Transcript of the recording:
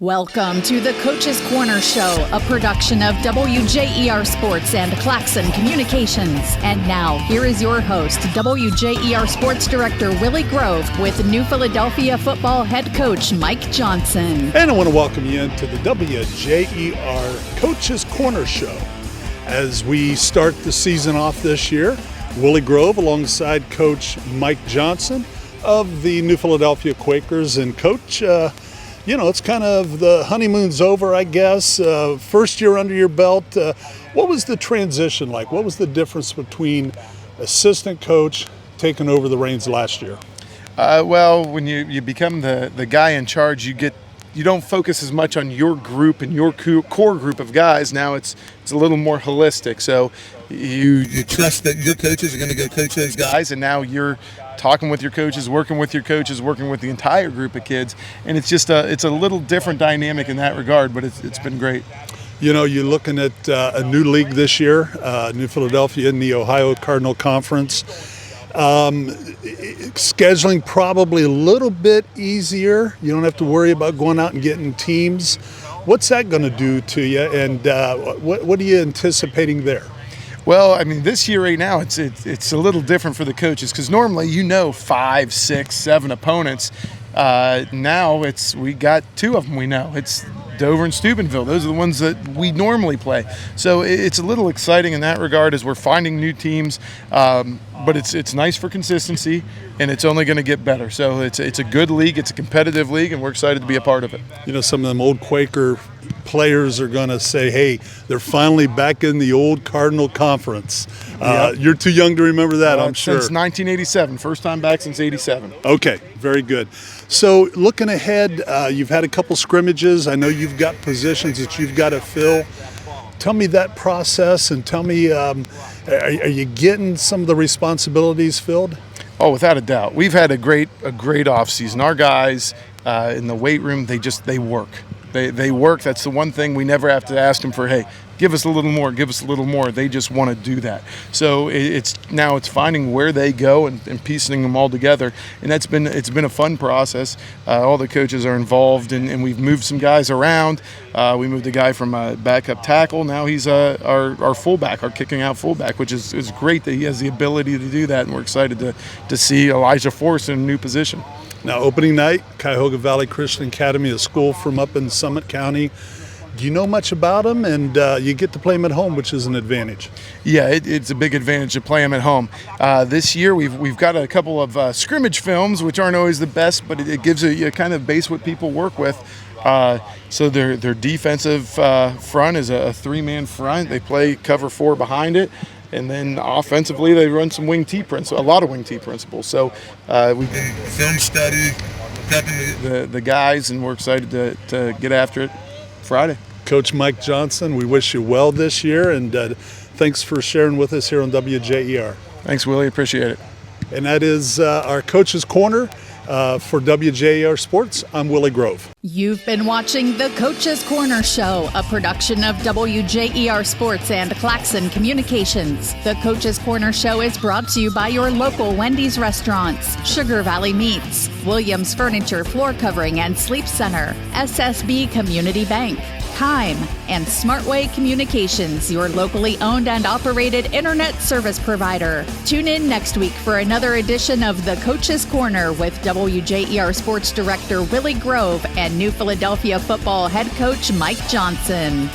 Welcome to the Coach's Corner Show, a production of WJER Sports and Claxon Communications. And now, here is your host, WJER Sports Director Willie Grove, with New Philadelphia football head coach Mike Johnson. And I want to welcome you into the WJER Coach's Corner Show. As we start the season off this year, Willie Grove alongside Coach Mike Johnson of the New Philadelphia Quakers. And Coach, it's kind of the honeymoon's over, I guess. First year under your belt. What was the transition like? What was the difference between assistant coach taking over the reins last year? Well, when you become the guy in charge, you don't focus as much on your group and your core group of guys. Now it's a little more holistic. So you trust that your coaches are going to go coach those guys, and now you're talking with your coaches, working with the entire group of kids, and it's just it's a little different dynamic in that regard, but it's been great. You know, you're looking at a new league this year, New Philadelphia in the Ohio Cardinal Conference. Scheduling probably a little bit easier. You don't have to worry about going out and getting teams. What's that going to do to you, and what are you anticipating there? Well, I mean, this year right now, it's a little different for the coaches because normally 5, 6, 7 opponents. Now we got 2 of them we know. It's Dover and Steubenville. Those are the ones that we normally play. So it's a little exciting in that regard as we're finding new teams. But it's nice for consistency, and it's only going to get better. So it's a good league. It's a competitive league, and we're excited to be a part of it. You know, some of them old Quaker players are going to say, hey, they're finally back in the old Cardinal Conference. Yep. You're too young to remember that, I'm sure. Since 1987. First time back since 87. Okay, very good. So looking ahead, you've had a couple scrimmages. I know you've got positions that you've got to fill. Tell me that process, and tell me, are you getting some of the responsibilities filled? Oh, without a doubt. We've had a great offseason. Our guys in the weight room, they work. They work. That's the one thing we never have to ask them for, hey, give us a little more, give us a little more. They just want to do that. So it's finding where they go and piecing them all together. And it's been a fun process. All the coaches are involved, and we've moved some guys around. We moved a guy from backup tackle. Now he's our fullback, our kicking out fullback, which is great that he has the ability to do that. And we're excited to see Elijah Force in a new position. Now, opening night, Cuyahoga Valley Christian Academy, a school from up in Summit County. Do you know much about them? And you get to play them at home, which is an advantage. Yeah, it's a big advantage to play them at home. This year, we've got a couple of scrimmage films, which aren't always the best, but it gives a kind of base what people work with. So their defensive front is a 3-man front. They play cover 4 behind it. And then offensively, they run some a lot of wing T principles. So we film study, the guys, and we're excited to get after it Friday. Coach Mike Johnson, we wish you well this year, and thanks for sharing with us here on WJER. Thanks, Willie. Appreciate it. And that is our Coach's Corner. For WJER Sports, I'm Willie Grove. You've been watching the Coach's Corner Show, a production of WJER Sports and Claxon Communications. The Coach's Corner Show is brought to you by your local Wendy's restaurants, Sugar Valley Meats, Williams Furniture, Floorcovering and Sleep Center, SSB Community Bank, Keim, and SmartWay Communications, your locally owned and operated internet service provider. Tune in next week for another edition of the Coach's Corner with WJER Sports Director Willie Grove and New Philadelphia football head coach Mike Johnson.